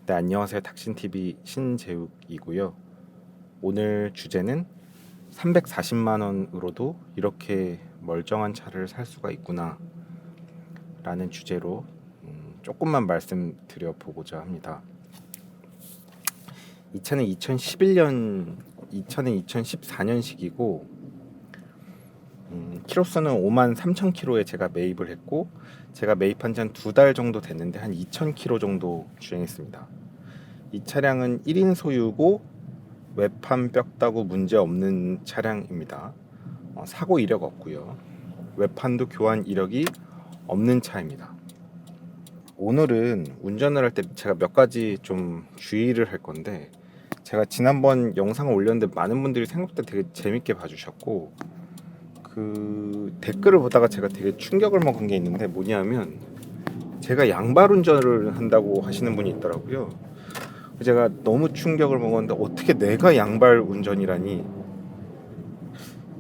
네, 안녕하세요. 닥신TV 신재욱이고요. 오늘 주제는 340만 원으로도 이렇게 멀쩡한 차를 살 수가 있구나 라는 주제로 조금만 말씀드려 보고자 합니다. 이 차는 2011년, 이 차는 2014년식이고 키로수는 5만 3천 킬로에 제가 매입을 했고, 제가 매입한 지 한 2달 정도 됐는데 한 2천 킬로 정도 주행했습니다. 이 차량은 1인 소유고 외판 뼈다구 문제 없는 차량입니다. 사고 이력 없고요. 외판도 교환 이력이 없는 차입니다. 오늘은 운전을 할 때 제가 몇 가지 좀 주의를 할 건데, 제가 지난번 영상을 올렸는데 많은 분들이 생각보다 되게 재밌게 봐주셨고, 그 댓글을 보다가 제가 되게 충격을 먹은 게 있는데, 뭐냐면 제가 양발 운전을 한다고 하시는 분이 있더라고요. 제가 너무 충격을 먹었는데, 어떻게 내가 양발 운전이라니.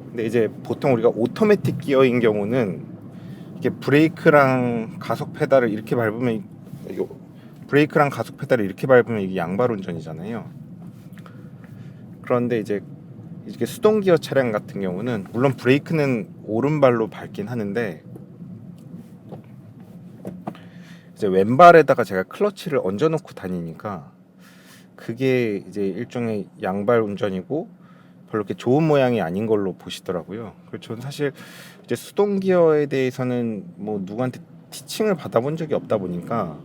근데 이제 보통 우리가 오토매틱 기어인 경우는 이게 브레이크랑 가속 페달을 이렇게 밟으면, 브레이크랑 가속 페달을 이렇게 밟으면 이게 양발 운전이잖아요. 그런데 이제 이게 수동 기어 차량 같은 경우는 물론 브레이크는 오른발로 밟긴 하는데, 이제 왼발에다가 제가 클러치를 얹어 놓고 다니니까 그게 이제 일종의 양발 운전이고 별로 이렇게 좋은 모양이 아닌 걸로 보시더라고요. 그래서 저는 사실 이제 수동 기어에 대해서는 뭐 누구한테 티칭을 받아본 적이 없다 보니까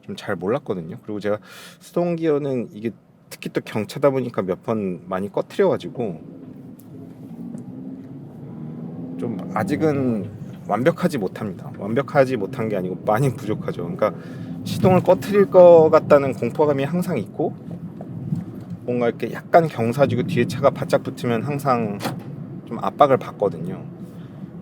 좀 잘 몰랐거든요. 그리고 제가 수동 기어는 이게 특히 또 경차다 보니까 몇 번 많이 꺼트려 가지고 좀 아직은 완벽하지 못합니다. 완벽하지 못한 게 아니고 많이 부족하죠. 그러니까 시동을 꺼트릴 것 같다는 공포감이 항상 있고, 뭔가 이렇게 약간 경사지고 뒤에 차가 바짝 붙으면 항상 좀 압박을 받거든요.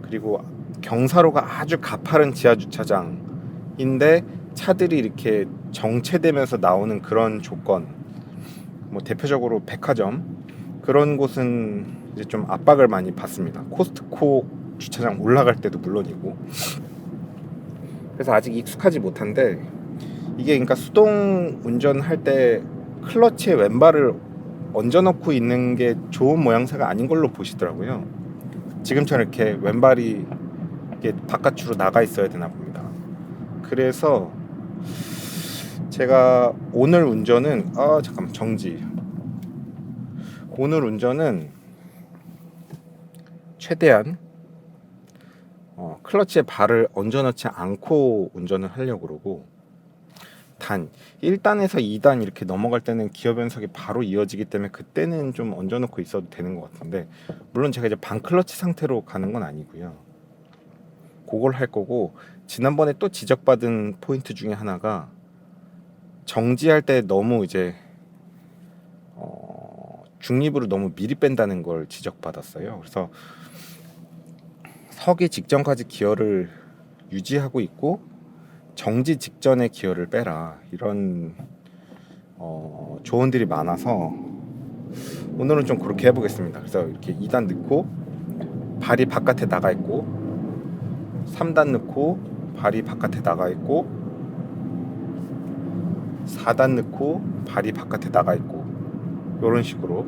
그리고 경사로가 아주 가파른 지하 주차장인데 차들이 이렇게 정체되면서 나오는 그런 조건, 뭐 대표적으로 백화점, 그런 곳은 이제 좀 압박을 많이 받습니다. 코스트코 주차장 올라갈 때도 물론이고. 그래서 아직 익숙하지 못한데, 이게 그러니까 수동 운전할 때 클러치에 왼발을 얹어 놓고 있는 게 좋은 모양새가 아닌 걸로 보시더라고요. 지금처럼 이렇게 왼발이 이게 바깥으로 나가 있어야 되나 봅니다. 그래서 제가 오늘 운전은 잠깐만, 정지. 오늘 운전은 최대한 클러치에 발을 얹어 놓지 않고 운전을 하려고 그러고, 단 1단에서 2단 이렇게 넘어갈 때는 기어 변속이 바로 이어지기 때문에 그때는 좀 얹어 놓고 있어도 되는 것 같은데, 물론 제가 이제 반클러치 상태로 가는 건 아니고요. 그걸 할 거고, 지난번에 또 지적받은 포인트 중에 하나가 정지할 때 너무 이제 중립으로 너무 미리 뺀다는 걸 지적받았어요. 그래서 서기 직전까지 기어를 유지하고 있고 정지 직전에 기어를 빼라, 이런 조언들이 많아서 오늘은 좀 그렇게 해보겠습니다. 그래서 이렇게 2단 넣고 발이 바깥에 나가 있고, 3단 넣고 발이 바깥에 나가 있고, 4단 넣고 발이 바깥에 나가 있고, 이런 식으로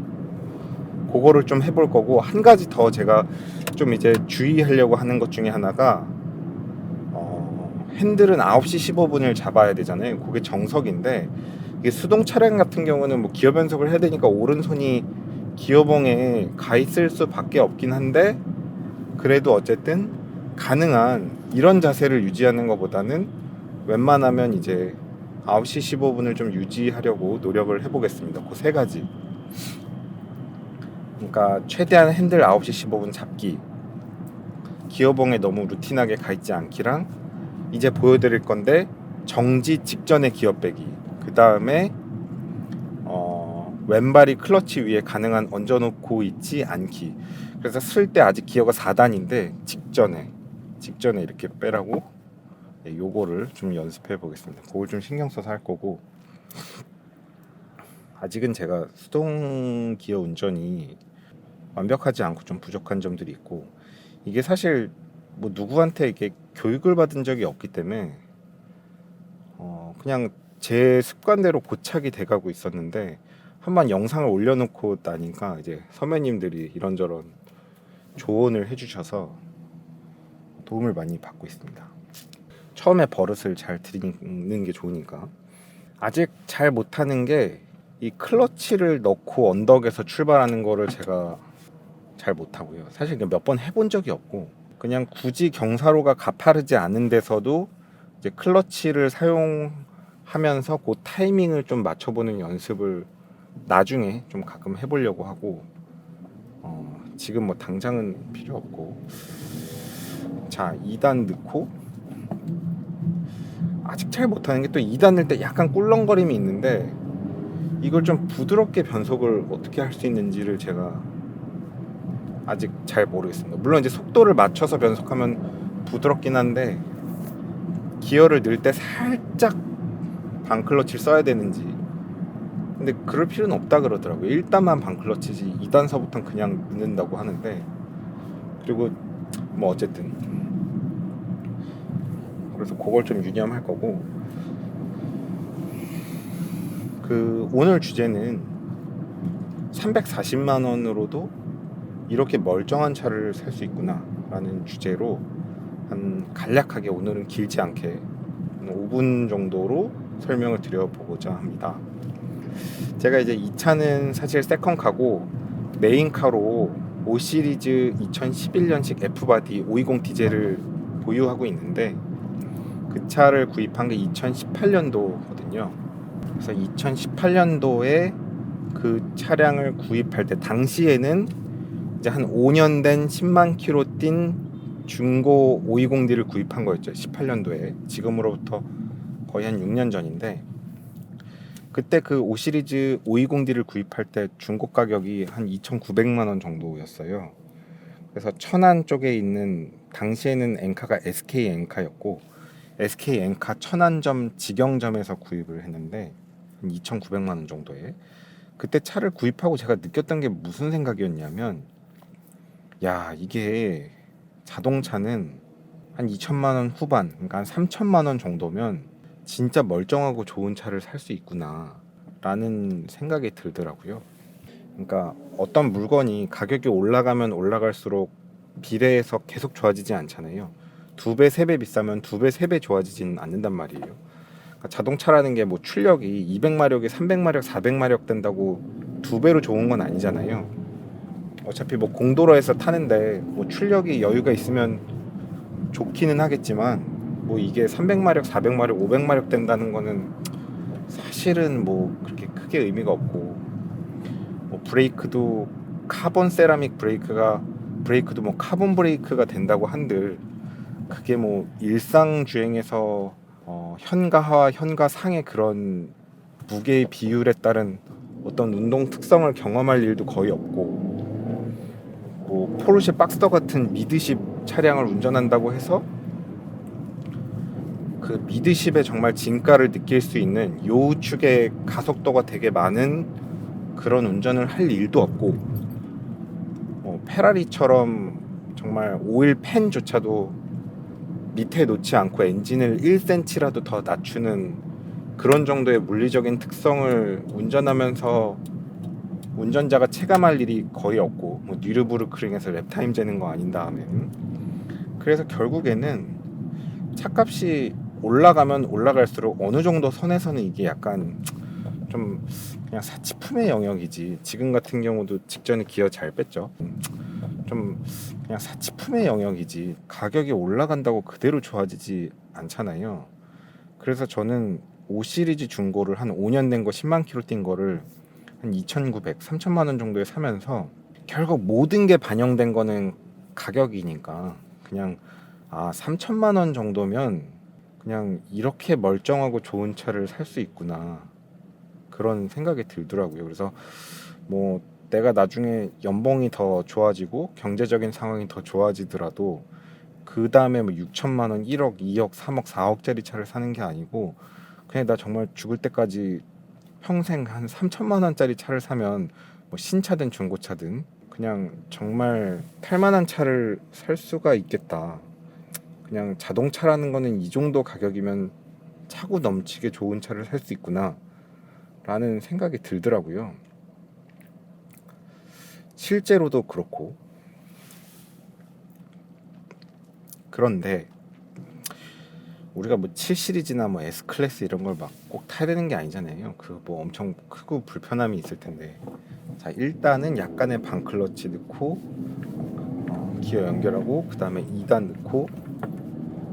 그거를 좀 해볼 거고, 한 가지 더 제가 좀 이제 주의하려고 하는 것 중에 하나가 핸들은 9시 15분을 잡아야 되잖아요. 그게 정석인데, 이게 수동 차량 같은 경우는 뭐 기어 변속을 해야 되니까 오른손이 기어봉에 가 있을 수밖에 없긴 한데, 그래도 어쨌든 가능한 이런 자세를 유지하는 것보다는 웬만하면 이제 9시 15분을 좀 유지하려고 노력을 해보겠습니다. 그 세 가지. 그러니까 최대한 핸들 9시 15분 잡기, 기어봉에 너무 루틴하게 가 있지 않기랑, 이제 보여드릴 건데 정지 직전에 기어 빼기, 그 다음에 왼발이 클러치 위에 가능한 얹어놓고 있지 않기. 그래서 쓸 때 아직 기어가 4단인데 직전에 이렇게 빼라고, 요거를 좀 연습해 보겠습니다. 그걸 좀 신경 써서 할 거고, 아직은 제가 수동 기어 운전이 완벽하지 않고 좀 부족한 점들이 있고, 이게 사실 뭐 누구한테 이렇게 교육을 받은 적이 없기 때문에 그냥 제 습관대로 고착이 돼가고 있었는데 한번 영상을 올려놓고 나니까 이제 선배님들이 이런저런 조언을 해주셔서 도움을 많이 받고 있습니다. 처음에 버릇을 잘 들이는 게 좋으니까. 아직 잘 못하는 게 이 클러치를 넣고 언덕에서 출발하는 거를 제가 잘 못하고요. 사실 몇 번 해본 적이 없고 그냥 굳이 경사로가 가파르지 않은 데서도 이제 클러치를 사용하면서 그 타이밍을 좀 맞춰보는 연습을 나중에 좀 가끔 해보려고 하고 지금 뭐 당장은 필요 없고. 자, 2단 넣고 아직 잘 못하는 게 또 2단 넣을 때 약간 꿀렁거림이 있는데 이걸 좀 부드럽게 변속을 어떻게 할 수 있는지를 제가 아직 잘 모르겠습니다. 물론 이제 속도를 맞춰서 변속하면 부드럽긴 한데 기어를 넣을 때 살짝 반클러치를 써야 되는지, 근데 그럴 필요는 없다 그러더라고요. 1단만 반클러치지 2단서부터는 그냥 넣는다고 하는데, 그리고 뭐 어쨌든 그래서 그걸 좀 유념할 거고, 그 오늘 주제는 340만 원으로도 이렇게 멀쩡한 차를 살 수 있구나 라는 주제로 한 간략하게, 오늘은 길지 않게 5분 정도로 설명을 드려보고자 합니다. 제가 이제 이 차는 사실 세컨카고 메인카로 5 시리즈 2011년식 F바디 520 디젤을 보유하고 있는데, 그 차를 구입한 게 2018년도거든요. 그래서 2018년도에 그 차량을 구입할 때 당시에는 이제 한 5년 된 10만 킬로 뛴 중고 520D를 구입한 거였죠. 18년도에. 지금으로부터 거의 한 6년 전인데, 그때 그 5 시리즈 520D를 구입할 때 중고 가격이 한 2,900만 원 정도였어요. 그래서 천안 쪽에 있는, 당시에는 엔카가 SK 엔카였고 SK 엔카 천안점 직영점에서 구입을 했는데 한 2,900만 원 정도에, 그때 차를 구입하고 제가 느꼈던 게 무슨 생각이었냐면, 야, 이게 자동차는 한 2천만 원 후반, 그러니까 한 3천만 원 정도면 진짜 멀쩡하고 좋은 차를 살 수 있구나 라는 생각이 들더라고요. 그러니까 어떤 물건이 가격이 올라가면 올라갈수록 비례해서 계속 좋아지지 않잖아요. 2배, 3배 비싸면 2배, 3배 좋아지진 않는단 말이에요. 그러니까 자동차라는 게 뭐 출력이 200마력이 300마력, 400마력 된다고 2배로 좋은 건 아니잖아요. 어차피 뭐 공도로에서 타는데 뭐 출력이 여유가 있으면 좋기는 하겠지만, 뭐 이게 300마력, 400마력, 500마력 된다는 거는 사실은 뭐 그렇게 크게 의미가 없고, 뭐 브레이크도 카본 세라믹 브레이크도 뭐 카본 브레이크가 된다고 한들, 그게 뭐 일상 주행에서 현가하와 현가상의 그런 무게의 비율에 따른 어떤 운동 특성을 경험할 일도 거의 없고, 뭐 포르쉐 박스터 같은 미드십 차량을 운전한다고 해서 그 미드십의 정말 진가를 느낄 수 있는 요우축의 가속도가 되게 많은 그런 운전을 할 일도 없고, 페라리처럼 정말 오일 팬조차도 밑에 놓지 않고 엔진을 1cm라도 더 낮추는 그런 정도의 물리적인 특성을 운전하면서 운전자가 체감할 일이 거의 없고, 뭐 뉴르부르크링에서 랩타임 재는 거 아닌 다음에는. 그래서 결국에는 차값이 올라가면 올라갈수록 어느 정도 선에서는 이게 약간 좀 그냥 사치품의 영역이지, 지금 같은 경우도 직전에 기어 잘 뺐죠. 좀 그냥 사치품의 영역이지 가격이 올라간다고 그대로 좋아지지 않잖아요. 그래서 저는 5 시리즈 중고를 한 5년 된 거 10만 킬로 뛴 거를 한 2,900, 3천만 원 정도에 사면서, 결국 모든 게 반영된 거는 가격이니까 그냥 3천만 원 정도면 그냥 이렇게 멀쩡하고 좋은 차를 살 수 있구나 그런 생각이 들더라고요. 그래서 뭐 내가 나중에 연봉이 더 좋아지고 경제적인 상황이 더 좋아지더라도 그 다음에 뭐 6천만 원, 1억, 2억, 3억, 4억짜리 차를 사는 게 아니고, 그냥 나 정말 죽을 때까지 평생 한 3천만 원짜리 차를 사면, 뭐 신차든 중고차든 그냥 정말 탈만한 차를 살 수가 있겠다. 그냥 자동차라는 거는 이 정도 가격이면 차고 넘치게 좋은 차를 살 수 있구나 라는 생각이 들더라고요. 실제로도 그렇고. 그런데 우리가 뭐 7 시리즈나 뭐 S 클래스 이런 걸 막 꼭 타야 되는 게 아니잖아요. 그 뭐 엄청 크고 불편함이 있을 텐데. 자, 일단은 약간의 반클러치 넣고 기어 연결하고, 그 다음에 2단 넣고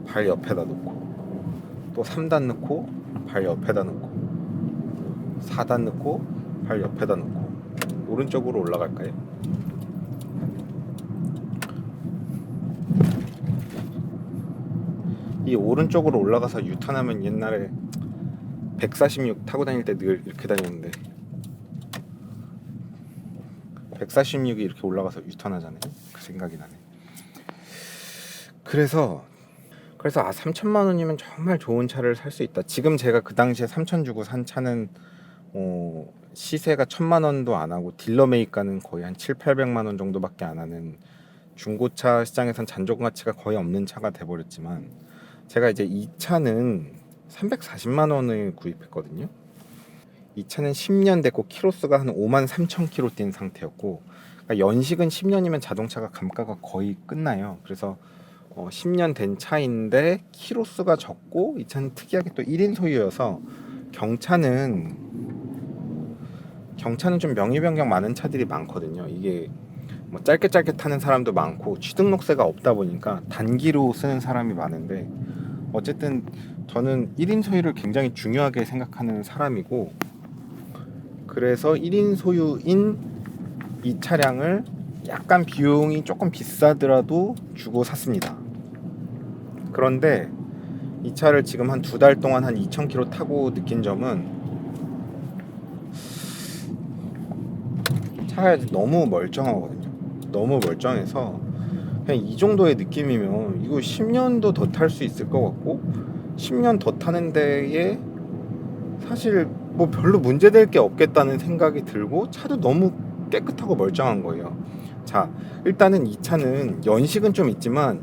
발 옆에다 놓고, 또 3단 넣고 발 옆에다 놓고, 4단 넣고 발 옆에다 놓고, 오른쪽으로 올라갈까요? 이 오른쪽으로 올라가서 유턴하면, 옛날에 146 타고 다닐 때 늘 이렇게 다녔는데 146이 이렇게 올라가서 유턴하잖아요. 그 생각이 나네. 그래서 3천만 원이면 정말 좋은 차를 살 수 있다. 지금 제가 그 당시에 3천 주고 산 차는 시세가 1,000만 원도 안 하고 딜러 매입가는 거의 한 7, 800만 원 정도밖에 안 하는, 중고차 시장에선 잔존 가치가 거의 없는 차가 돼버렸지만, 제가 이제 이 차는 340만 원을 구입했거든요. 이 차는 10년 됐고 키로수가 한 5만 3천 키로 뛴 상태였고, 그러니까 연식은 10년이면 자동차가 감가가 거의 끝나요. 그래서 10년 된 차인데 키로수가 적고, 이 차는 특이하게 또 1인 소유여서 경차는 좀 명의 변경 많은 차들이 많거든요. 이게 뭐 짧게 타는 사람도 많고 취등록세가 없다 보니까 단기로 쓰는 사람이 많은데, 어쨌든 저는 1인 소유를 굉장히 중요하게 생각하는 사람이고, 그래서 1인 소유인 이 차량을 약간 비용이 조금 비싸더라도 주고 샀습니다. 그런데 이 차를 지금 한 2달 동안 한 2,000km 타고 느낀 점은, 차가 너무 멀쩡하거든요. 너무 멀쩡해서 그냥 이 정도의 느낌이면 이거 10년도 더 탈 수 있을 것 같고, 10년 더 타는 데에 사실 뭐 별로 문제될 게 없겠다는 생각이 들고, 차도 너무 깨끗하고 멀쩡한 거예요. 자, 일단은 이 차는 연식은 좀 있지만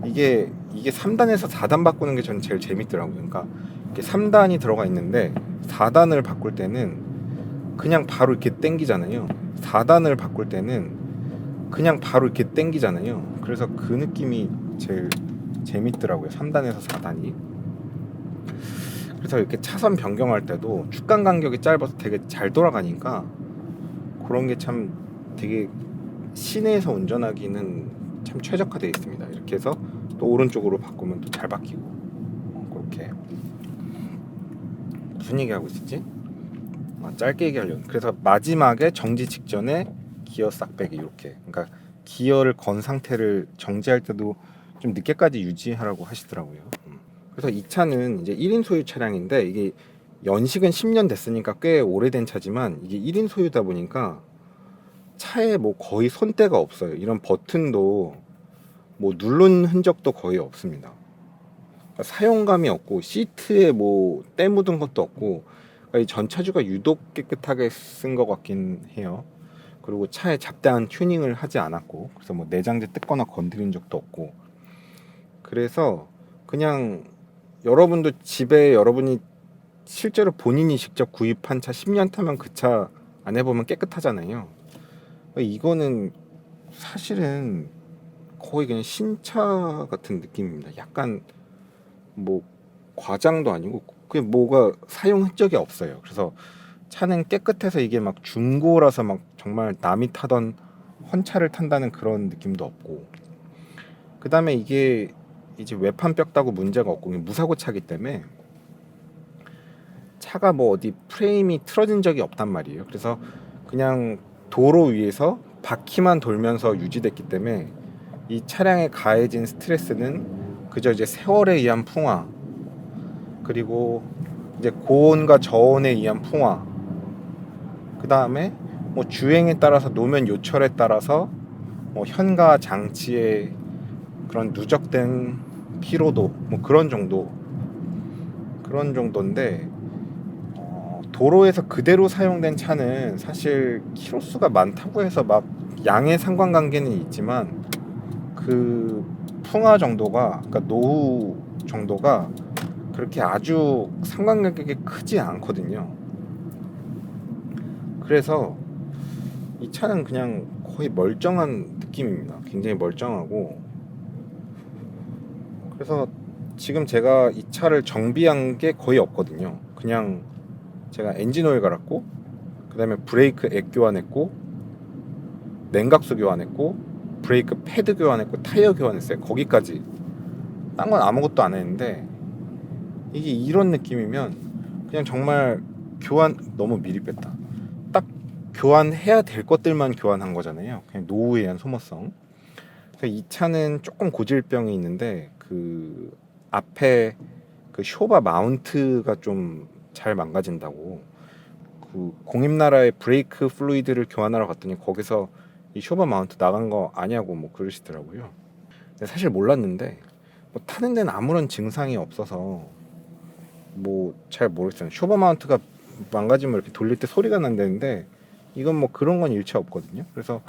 이게 3단에서 4단 바꾸는 게 저는 제일 재밌더라고요. 그러니까 이렇게 3단이 들어가 있는데 4단을 바꿀 때는 그냥 바로 이렇게 당기잖아요. 4단을 바꿀 때는 그냥 바로 이렇게 당기잖아요. 그래서 그 느낌이 제일 재밌더라고요. 3단에서 4단이. 그래서 이렇게 차선 변경할 때도 축간 간격이 짧아서 되게 잘 돌아가니까, 그런 게 참 되게 시내에서 운전하기는 참 최적화되어 있습니다. 이렇게 해서 또 오른쪽으로 바꾸면 또 잘 바뀌고, 그렇게. 무슨 얘기하고 있었지? 짧게 얘기하려고. 그래서 마지막에 정지 직전에 기어 싹 빼기, 이렇게. 그러니까 기어를 건 상태를 정지할 때도 좀 늦게까지 유지하라고 하시더라고요. 그래서 이 차는 이제 1인 소유 차량인데, 이게 연식은 10년 됐으니까 꽤 오래된 차지만, 이게 1인 소유다 보니까 차에 뭐 거의 손때가 없어요. 이런 버튼도 뭐 누른 흔적도 거의 없습니다. 그러니까 사용감이 없고, 시트에 뭐 때 묻은 것도 없고, 그러니까 이 전차주가 유독 깨끗하게 쓴 것 같긴 해요. 그리고 차에 잡다한 튜닝을 하지 않았고, 그래서 뭐 내장재 뜯거나 건드린 적도 없고, 그래서 그냥 여러분도 집에, 여러분이 실제로 본인이 직접 구입한 차 10년 타면 그 차 안 해보면 깨끗하잖아요. 이거는 사실은 거의 그냥 신차 같은 느낌입니다. 약간 뭐 과장도 아니고 그냥 뭐가 사용 흔적이 없어요. 그래서 차는 깨끗해서, 이게 막 중고라서 막 정말 남이 타던 헌차를 탄다는 그런 느낌도 없고, 그 다음에 이게 이제 외판 뼈다고 문제가 없고 무사고 차기 때문에 차가 뭐 어디 프레임이 틀어진 적이 없단 말이에요. 그래서 그냥 도로 위에서 바퀴만 돌면서 유지됐기 때문에 이 차량에 가해진 스트레스는 그저 이제 세월에 의한 풍화, 그리고 이제 고온과 저온에 의한 풍화, 그 다음에 뭐 주행에 따라서, 노면 요철에 따라서 뭐 현가 장치의 그런 누적된 피로도, 뭐 그런 정도인데, 도로에서 그대로 사용된 차는 사실 키로수가 많다고 해서 막 양의 상관관계는 있지만, 그 풍화 정도가, 그러니까 노후 정도가 그렇게 아주 상관관계가 크지 않거든요. 그래서 이 차는 그냥 거의 멀쩡한 느낌입니다. 굉장히 멀쩡하고, 그래서 지금 제가 이 차를 정비한 게 거의 없거든요. 그냥 제가 엔진 오일 갈았고, 그 다음에 브레이크 액 교환했고, 냉각수 교환했고, 브레이크 패드 교환했고, 타이어 교환했어요. 거기까지. 딴 건 아무것도 안 했는데, 이게 이런 느낌이면 그냥 정말 교환, 너무 미리 뺐다, 딱 교환해야 될 것들만 교환한 거잖아요. 그냥 노후에 의한 소모성. 이 차는 조금 고질병이 있는데, 그 앞에 그 쇼바 마운트가 좀 잘 망가진다고, 그 공임나라의 브레이크 플루이드를 교환하러 갔더니 거기서 이 쇼바 마운트 나간 거 아냐고 뭐 그러시더라고요. 근데 사실 몰랐는데, 뭐 타는 데는 아무런 증상이 없어서 뭐 잘 모르겠어요. 쇼바 마운트가 망가지면 이렇게 돌릴 때 소리가 난다는데, 이건 뭐 그런 건 일체 없거든요. 그래서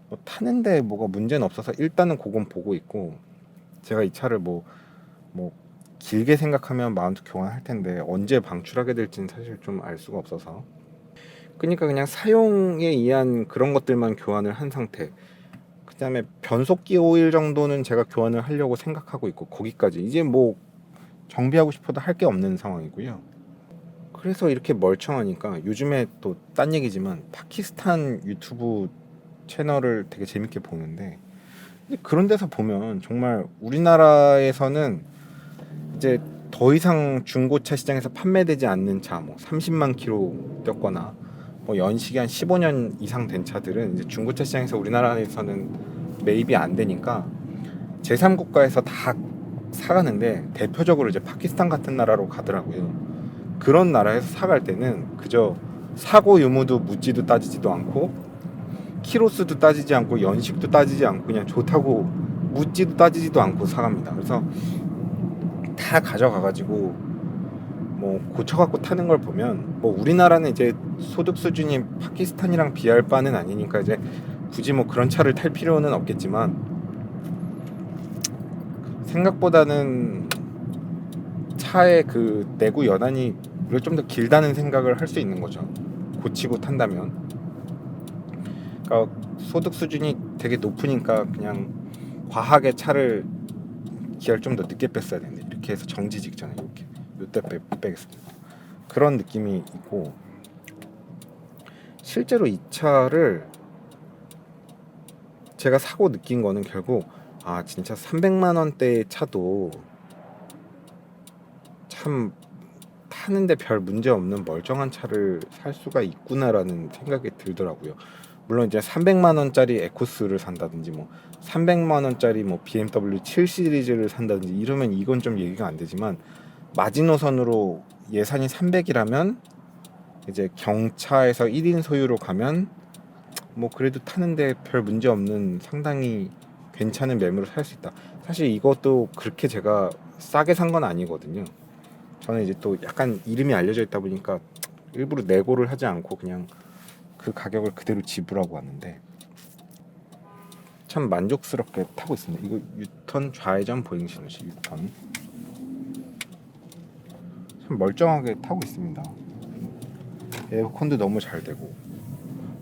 뭐 타는데 뭐가 문제는 없어서 일단은 그건 보고 있고, 제가 이 차를 뭐 길게 생각하면 마운트 교환할 텐데 언제 방출하게 될지는 사실 좀 알 수가 없어서, 그러니까 그냥 사용에 의한 그런 것들만 교환을 한 상태. 그 다음에 변속기 오일 정도는 제가 교환을 하려고 생각하고 있고, 거기까지 이제 뭐 정비하고 싶어도 할 게 없는 상황이고요. 그래서 이렇게 멀쩡하니까, 요즘에 또 딴 얘기지만 파키스탄 유튜브 채널을 되게 재밌게 보는데, 그런 데서 보면 정말 우리나라에서는 이제 더 이상 중고차 시장에서 판매되지 않는 차, 뭐 30만 킬로 뛰었거나 뭐 연식이 한 15년 이상 된 차들은 이제 중고차 시장에서 우리나라에서는 매입이 안 되니까 제3국가에서 다 사가는데, 대표적으로 이제 파키스탄 같은 나라로 가더라고요. 그런 나라에서 사갈 때는 그저 사고 유무도 묻지도 따지지도 않고, 키로수도 따지지 않고, 연식도 따지지 않고, 그냥 좋다고 묻지도 따지지도 않고 사갑니다. 그래서 다 가져가가지고 뭐 고쳐갖고 타는 걸 보면, 뭐 우리나라는 이제 소득 수준이 파키스탄이랑 비할 바는 아니니까 이제 굳이 뭐 그런 차를 탈 필요는 없겠지만, 생각보다는 차의 그 내구 연한이 좀 더 길다는 생각을 할 수 있는 거죠, 고치고 탄다면. 그러니까 소득 수준이 되게 높으니까 그냥 과하게 차를 기어를 좀 더 늦게 뺐어야 되는데, 이렇게 해서 정지 직전에 이렇게 이때 빼겠습니다. 그런 느낌이 있고, 실제로 이 차를 제가 사고 느낀 거는 결국, 아 진짜 300만 원대의 차도 참 타는데 별 문제 없는 멀쩡한 차를 살 수가 있구나라는 생각이 들더라고요. 물론 이제 300만 원짜리 에코스를 산다든지, 뭐 300만 원짜리 뭐 BMW 7 시리즈를 산다든지 이러면 이건 좀 얘기가 안 되지만, 마지노선으로 예산이 300이라면 이제 경차에서 1인 소유로 가면 뭐 그래도 타는데 별 문제 없는 상당히 괜찮은 매물을 살 수 있다. 사실 이것도 그렇게 제가 싸게 산 건 아니거든요. 저는 이제 또 약간 이름이 알려져 있다 보니까 일부러 내고를 하지 않고 그냥 그 가격을 그대로 지불하고 왔는데, 참 만족스럽게 타고 있습니다. 이거 유턴 좌회전 보행 신호시 유턴 참 멀쩡하게 타고 있습니다. 에어컨도 너무 잘 되고,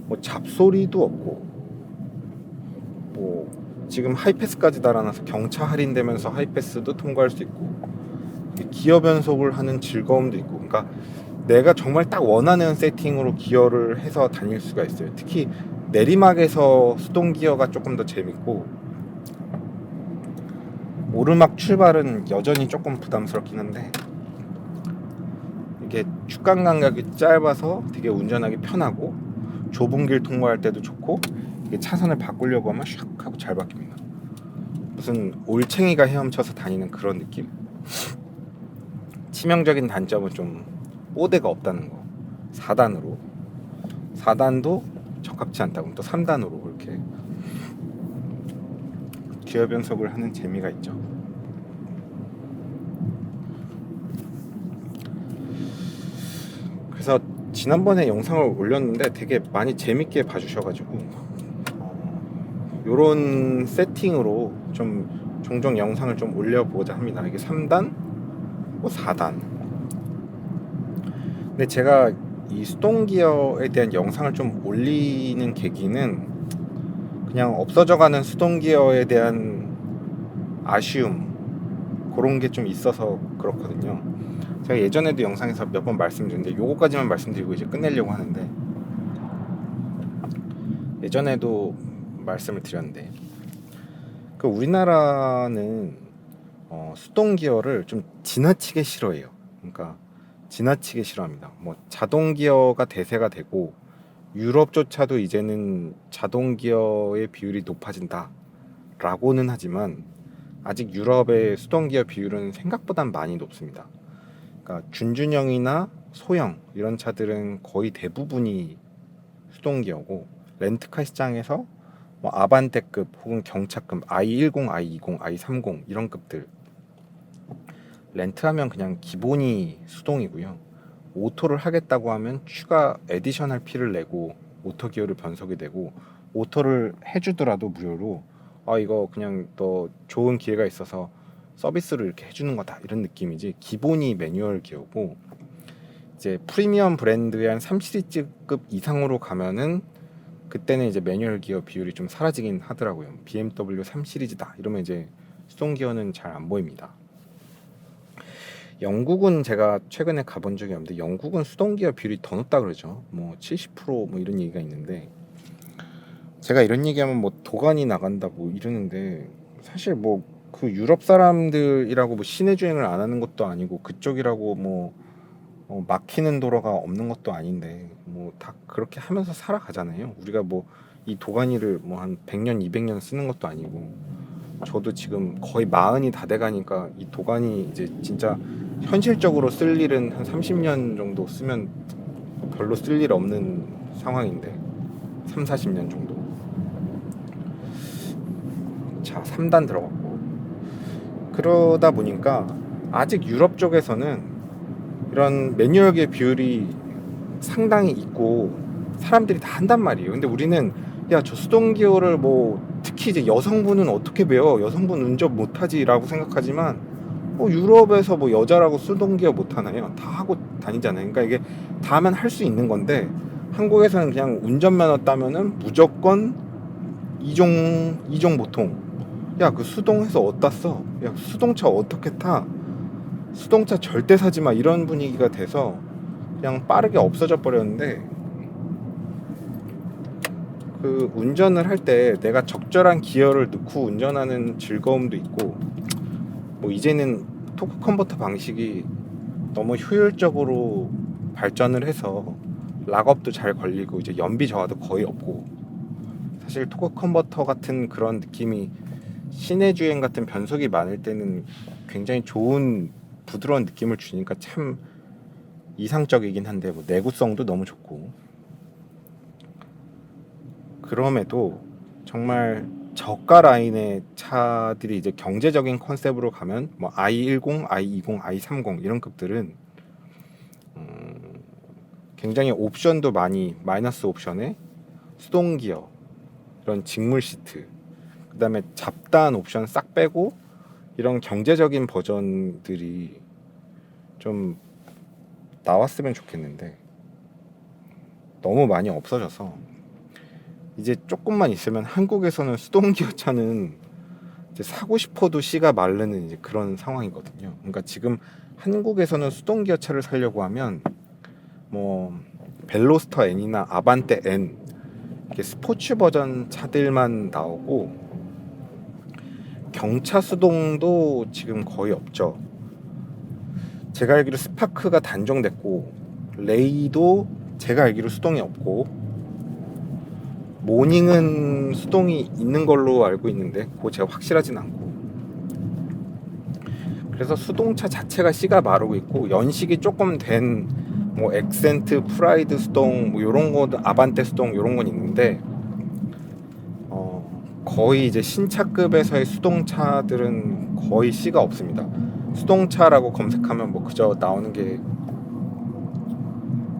뭐 잡소리도 없고, 뭐 지금 하이패스까지 달아놔서 경차 할인되면서 하이패스도 통과할 수 있고, 기어 변속을 하는 즐거움도 있고, 그러니까 내가 정말 딱 원하는 세팅으로 기어를 해서 다닐 수가 있어요. 특히 내리막에서 수동 기어가 조금 더 재밌고, 오르막 출발은 여전히 조금 부담스럽긴 한데, 이게 축간 간격이 짧아서 되게 운전하기 편하고, 좁은 길 통과할 때도 좋고, 이게 차선을 바꾸려고 하면 샥 하고 잘 바뀝니다. 무슨 올챙이가 헤엄쳐서 다니는 그런 느낌? 치명적인 단점은 좀 뽀대가 없다는 거. 4단도 적합치 않다고, 또 3단으로 그렇게 기어 변속을 하는 재미가 있죠. 그래서 지난번에 영상을 올렸는데 되게 많이 재밌게 봐주셔가지고, 요런 세팅으로 좀 종종 영상을 좀 올려보고자 합니다. 이게 3단, 뭐 4단. 근데 제가 이 수동 기어에 대한 영상을 좀 올리는 계기는 그냥 없어져가는 수동 기어에 대한 아쉬움, 그런 게 좀 있어서 그렇거든요. 제가 예전에도 영상에서 몇 번 말씀드렸는데 요거까지만 말씀드리고 이제 끝내려고 하는데, 예전에도 말씀을 드렸는데 그 우리나라는 수동 기어를 좀 지나치게 싫어해요. 그러니까 지나치게 싫어합니다. 뭐 자동 기어가 대세가 되고 유럽조차도 이제는 자동 기어의 비율이 높아진다 라고는 하지만 아직 유럽의 수동 기어 비율은 생각보단 많이 높습니다. 그러니까 준준형이나 소형 이런 차들은 거의 대부분이 수동 기어고, 렌트카 시장에서 뭐 아반떼급 혹은 경차급 i10, i20, i30 이런 급들 렌트하면 그냥 기본이 수동이고요. 오토를 하겠다고 하면 추가 에디셔널 피를 내고 오토 기어를 변속이 되고, 오토를 해주더라도 무료로 이거 그냥 또 좋은 기회가 있어서 서비스로 이렇게 해주는 거다 이런 느낌이지, 기본이 매뉴얼 기어고, 이제 프리미엄 브랜드의 한 3시리즈급 이상으로 가면은 그때는 이제 매뉴얼 기어 비율이 좀 사라지긴 하더라고요. BMW 3시리즈다 이러면 이제 수동 기어는 잘 안 보입니다. 영국은 제가 최근에 가본 적이 없는데 영국은 수동 기어 비율이 더 높다 그러죠. 뭐 70% 이런 얘기가 있는데, 제가 이런 얘기하면 뭐 도관이 나간다고 이러는데, 사실 뭐 그 유럽 사람들이라고 뭐 시내 주행을 안 하는 것도 아니고 그쪽이라고 뭐 막히는 도로가 없는 것도 아닌데 뭐 다 그렇게 하면서 살아가잖아요. 우리가 뭐 이 도가니를 뭐 한 100년 200년 쓰는 것도 아니고, 저도 지금 거의 40이 다 돼가니까 이 도가니 이제 진짜 현실적으로 쓸 일은 한 30년 정도 쓰면 별로 쓸 일 없는 상황인데, 3, 40년 정도. 자, 3단 들어갔고, 그러다 보니까 아직 유럽 쪽에서는 이런 매뉴얼의 비율이 상당히 있고 사람들이 다 한단 말이에요. 근데 우리는 야, 저 수동 기어를 뭐 특히 이제 여성분은 어떻게 배워? 여성분 운전 못하지라고 생각하지만 유럽에서 뭐 여자라고 수동 기어 못하나요? 다 하고 다니잖아요. 그러니까 이게 다 하면 할 수 있는 건데, 한국에서는 그냥 운전면허 따면은 무조건 이종 보통, 야, 그 수동해서 어디다 써? 야, 수동차 어떻게 타? 수동차 절대 사지 마, 이런 분위기가 돼서 그냥 빠르게 없어져 버렸는데, 그 운전을 할 때 내가 적절한 기어를 넣고 운전하는 즐거움도 있고, 뭐 이제는 토크 컨버터 방식이 너무 효율적으로 발전을 해서 락업도 잘 걸리고 이제 연비 저하도 거의 없고, 사실 토크 컨버터 같은 그런 느낌이 시내 주행 같은 변속이 많을 때는 굉장히 좋은 부드러운 느낌을 주니까 참 이상적이긴 한데, 뭐 내구성도 너무 좋고, 그럼에도 정말 저가 라인의 차들이 이제 경제적인 컨셉으로 가면 뭐 i10, i20, i30 이런 급들은 굉장히 옵션도 많이, 마이너스 옵션에 수동 기어, 이런 직물 시트, 그 다음에 잡다한 옵션 싹 빼고 이런 경제적인 버전들이 좀 나왔으면 좋겠는데 너무 많이 없어져서 이제 조금만 있으면 한국에서는 수동 기어 차는 이제 사고 싶어도 씨가 마르는 이제 그런 상황이거든요. 그러니까 지금 한국에서는 수동 기어 차를 사려고 하면 뭐 벨로스터 N이나 아반떼 N 이렇게 스포츠 버전 차들만 나오고, 경차 수동도 지금 거의 없죠. 제가 알기로 스파크가 단종됐고, 레이도 제가 알기로 수동이 없고, 모닝은 수동이 있는 걸로 알고 있는데 그거 제가 확실하진 않고, 그래서 수동차 자체가 씨가 마르고 있고, 연식이 조금 된 뭐 엑센트, 프라이드 수동 뭐 요런 거, 아반떼 수동 요런 건 있는데 거의 이제 신차급에서의 수동차들은 거의 씨가 없습니다. 수동차라고 검색하면 뭐 그저 나오는 게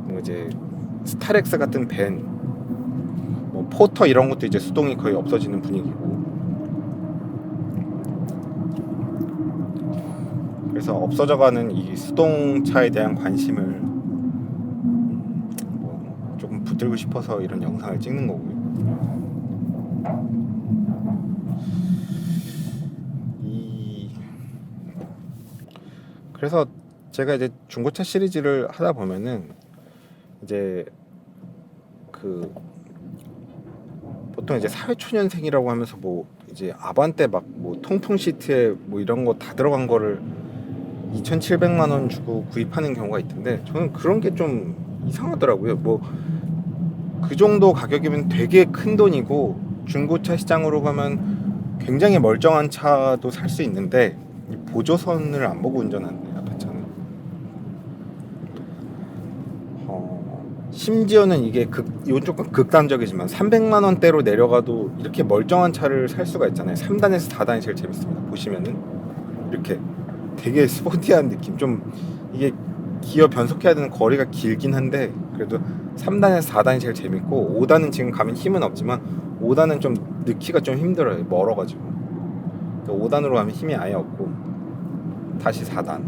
뭐 이제 스타렉스 같은 벤, 뭐 포터 이런 것도 이제 수동이 거의 없어지는 분위기고, 그래서 그래서 없어져가는 이 수동차에 대한 관심을 뭐 조금 붙들고 싶어서 이런 영상을 찍는 거고요. 그래서 제가 이제 중고차 시리즈를 하다 보면은 이제 그 보통 이제 사회초년생이라고 하면서 뭐 이제 아반떼 막 뭐 통풍 시트에 뭐 이런 거 다 들어간 거를 2,700만 원 주고 구입하는 경우가 있던데, 저는 그런 게 좀 이상하더라고요. 뭐 그 정도 가격이면 되게 큰 돈이고 중고차 시장으로 가면 굉장히 멀쩡한 차도 살 수 있는데 이 보조선을 안 보고 운전하는 아파트는 심지어는 이게 이건 조금 극단적이지만 300만 원대로 내려가도 이렇게 멀쩡한 차를 살 수가 있잖아요. 3단에서 4단이 제일 재밌습니다. 보시면은 이렇게 되게 스포티한 느낌, 좀 이게 기어 변속해야 되는 거리가 길긴 한데 그래도 3단에서 4단이 제일 재밌고, 5단은 지금 가면 힘은 없지만 5단은 좀 넣기가 좀 힘들어요. 멀어가지고. 5단으로 가면 힘이 아예 없고 다시 4단.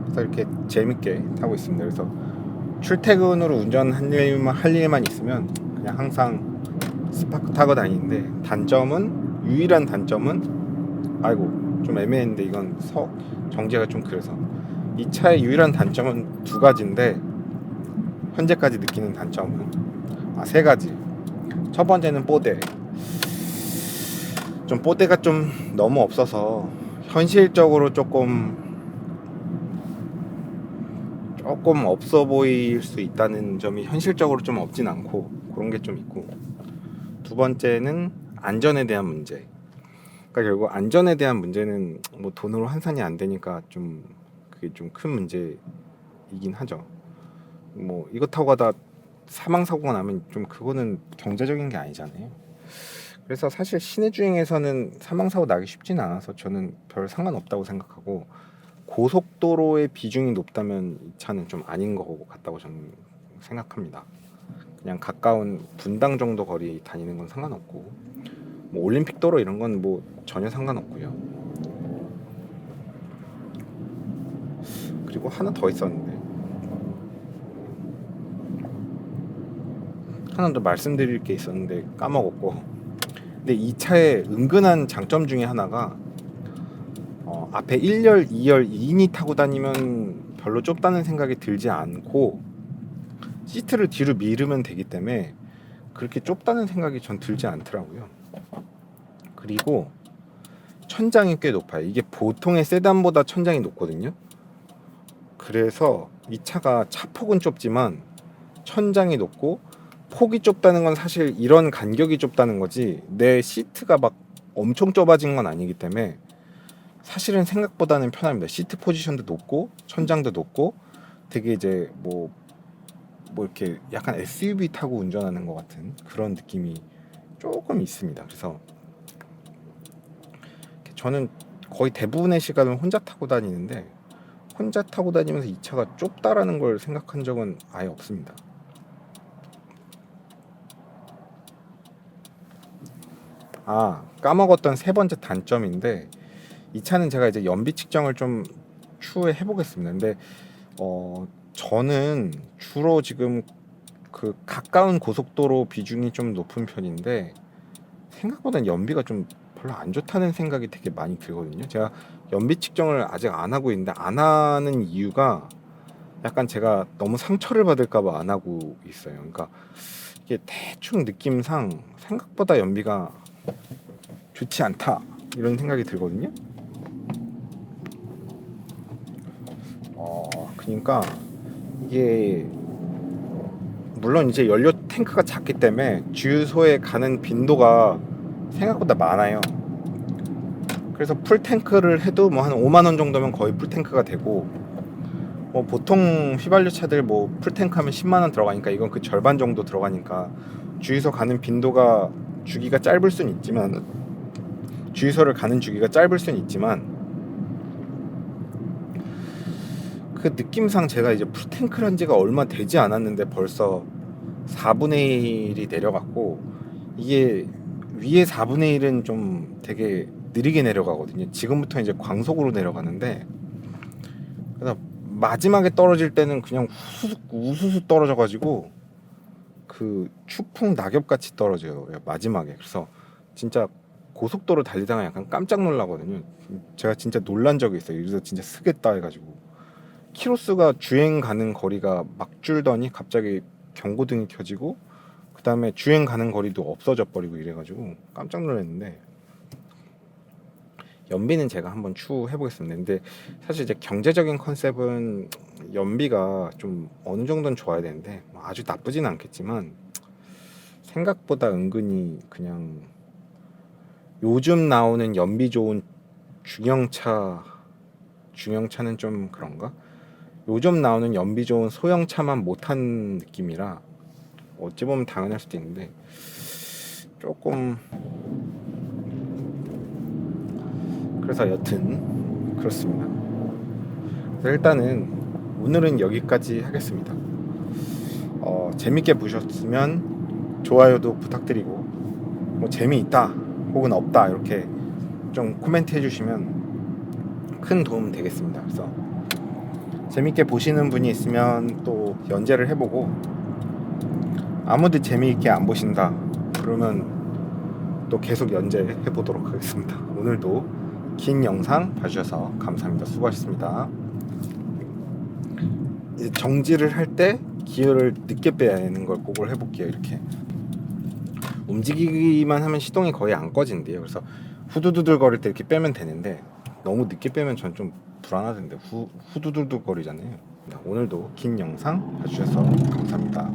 그래서 이렇게 재밌게 타고 있습니다. 그래서 출퇴근으로 할 일만 있으면 그냥 항상 스파크 타고 다니는데, 유일한 단점은 좀 애매했는데 이건 정제가 좀 그래서 이 차의 유일한 단점은 두 가지인데, 현재까지 느끼는 단점은 세 가지. 첫 번째는 뽀대가 좀 너무 없어서 현실적으로 조금 없어 보일 수 있다는 점이 현실적으로 좀 없진 않고, 그런 게 좀 있고, 두 번째는 안전에 대한 문제. 그러니까 결국 안전에 대한 문제는 뭐 돈으로 환산이 안 되니까 좀 그게 좀 큰 문제이긴 하죠. 뭐 이거 타고 가다 사망 사고가 나면 좀 그거는 경제적인 게 아니잖아요. 그래서 사실 시내 주행에서는 사망 사고 나기 쉽진 않아서 저는 별 상관없다고 생각하고, 고속도로의 비중이 높다면 이 차는 좀 아닌 것 같다고 저는 생각합니다. 그냥 가까운 분당 정도 거리 다니는 건 상관없고, 뭐 올림픽 도로 이런 건 뭐 전혀 상관없고요. 그리고 하나 더 있었는데, 하나 더 말씀드릴 게 있었는데 까먹었고, 근데 이 차의 은근한 장점 중에 하나가 앞에 1열, 2열 2인이 타고 다니면 별로 좁다는 생각이 들지 않고, 시트를 뒤로 미루면 되기 때문에 그렇게 좁다는 생각이 전 들지 않더라고요. 그리고 천장이 꽤 높아요. 이게 보통의 세단보다 천장이 높거든요. 그래서 이 차가 차폭은 좁지만 천장이 높고, 폭이 좁다는 건 사실 이런 간격이 좁다는 거지 내 시트가 막 엄청 좁아진 건 아니기 때문에 사실은 생각보다는 편합니다. 시트 포지션도 높고 천장도 높고 되게 이제 뭐 이렇게 약간 SUV 타고 운전하는 것 같은 그런 느낌이 조금 있습니다. 그래서 저는 거의 대부분의 시간을 혼자 타고 다니는데, 혼자 타고 다니면서 이 차가 좁다라는 걸 생각한 적은 아예 없습니다. 까먹었던 세 번째 단점인데, 이 차는 제가 이제 연비 측정을 좀 추후에 해보겠습니다. 근데 저는 주로 지금 그 가까운 고속도로 비중이 좀 높은 편인데 생각보다 연비가 좀 별로 안 좋다는 생각이 되게 많이 들거든요. 제가 연비 측정을 아직 안 하고 있는데, 안 하는 이유가 약간 제가 너무 상처를 받을까 봐 안 하고 있어요. 그러니까 이게 대충 느낌상 생각보다 연비가 좋지 않다 이런 생각이 들거든요. 그러니까 이게 물론 이제 연료 탱크가 작기 때문에 주유소에 가는 빈도가 생각보다 많아요. 그래서 풀 탱크를 해도 뭐 한 5만 원 정도면 거의 풀 탱크가 되고, 뭐 보통 휘발유 차들 뭐 풀 탱크 하면 10만 원 들어가니까 이건 그 절반 정도 들어가니까 주유소 가는 빈도가 주기가 짧을 순 있지만, 주유소를 가는 주기가 짧을 순 있지만 그 느낌상 제가 이제 풀탱크를 한 지가 얼마 되지 않았는데 벌써 4분의 1이 내려갔고, 이게 위에 4분의 1은 좀 되게 느리게 내려가거든요. 지금부터 이제 광속으로 내려가는데, 그래서 마지막에 떨어질 때는 그냥 우수수 떨어져가지고 그 추풍 낙엽같이 떨어져요, 마지막에. 그래서 진짜 고속도로 달리다가 약간 깜짝 놀라거든요. 제가 진짜 놀란 적이 있어요. 그래서 진짜 쓰겠다 해가지고 키로수가 주행 가는 거리가 막 줄더니 갑자기 경고등이 켜지고 그 다음에 주행 가는 거리도 없어져 버리고 이래가지고 깜짝 놀랐는데, 연비는 제가 한번 추후해 보겠습니다. 근데 사실 이제 경제적인 컨셉은 연비가 좀 어느 정도는 좋아야 되는데 뭐 아주 나쁘진 않겠지만 생각보다 은근히 그냥 요즘 나오는 연비 좋은 중형차는 좀 그런가? 요즘 나오는 연비 좋은 소형차만 못한 느낌이라 어찌 보면 당연할 수도 있는데 조금, 그래서 여튼 그렇습니다. 일단은 오늘은 여기까지 하겠습니다. 재밌게 보셨으면 좋아요도 부탁드리고, 뭐 재미있다 혹은 없다 이렇게 좀 코멘트 해주시면 큰 도움 되겠습니다. 그래서 재밌게 보시는 분이 있으면 또 연재를 해보고, 아무도 재미있게 안 보신다 그러면 또 계속 연재해 보도록 하겠습니다. 오늘도 긴 영상 봐주셔서 감사합니다. 수고하셨습니다. 이제 정지를 할 때 기어를 늦게 빼는 걸 그걸 해볼게요. 이렇게 움직이기만 하면 시동이 거의 안 꺼진대요. 그래서 후두두들 거릴 때 이렇게 빼면 되는데 너무 늦게 빼면 전 좀 불안하던데 후두두들 거리잖아요. 오늘도 긴 영상 봐주셔서 감사합니다.